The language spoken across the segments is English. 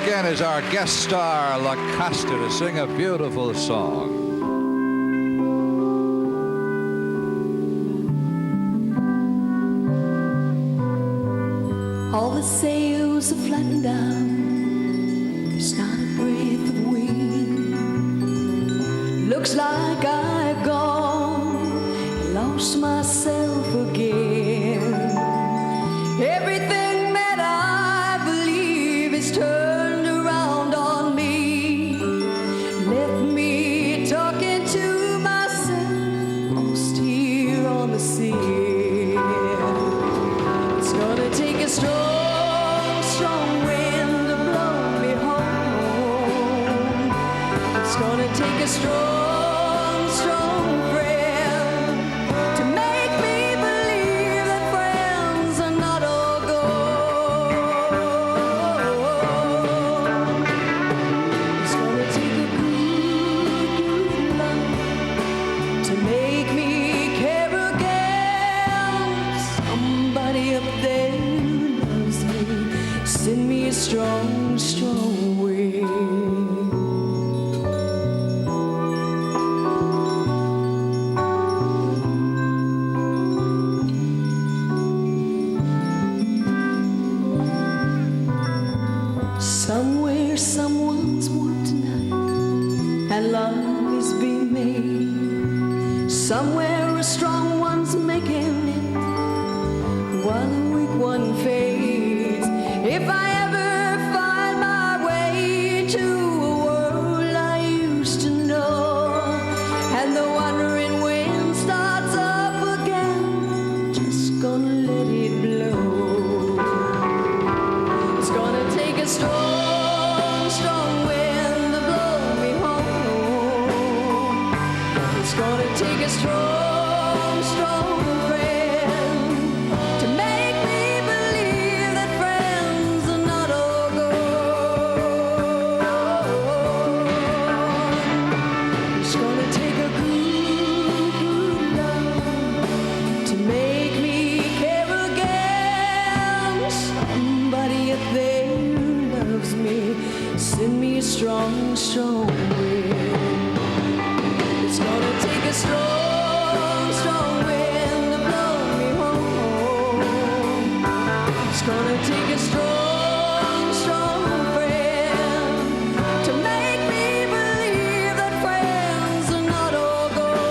again is our guest star, Lacosta, to sing a beautiful song. All the sails are flattened down. There's not a breath of wind. Looks like I've gone, lost myself again. Everything that I believe is turned around on me. Left me talking to myself, lost here on the sea. It's gonna take a strong, strong wind to blow me home. It's gonna take a strong, strong friend to make me believe that friends are not all gold. It's gonna take a good love to make me care again. Somebody up there loves me, send me a strong, strong wind. Somewhere someone's warm tonight, and love is being made. Somewhere a strong one's making it, while a weak one fades. If I ever find my way to a world I used to know, and the wandering wind starts up again, just gonna let it blow. It's gonna take a strong, strong wind to blow me home. It's gonna take a strong, strong friend to make me believe that friends are not all gold. It's gonna take a good love to make me care again. Somebody up there loves me, send me a strong, strong wind. It's gonna take a strong, strong wind to blow me home. It's gonna take a strong, strong friend to make me believe that friends are not all gold.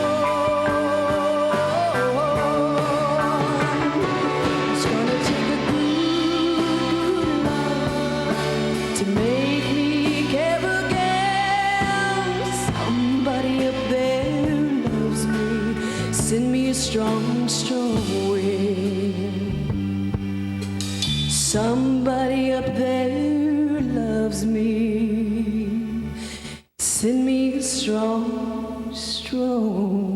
It's gonna take a good love to make me care again. Somebody up there loves me, send me a strong, strong wind. Somebody up there loves me, send me a strong, strong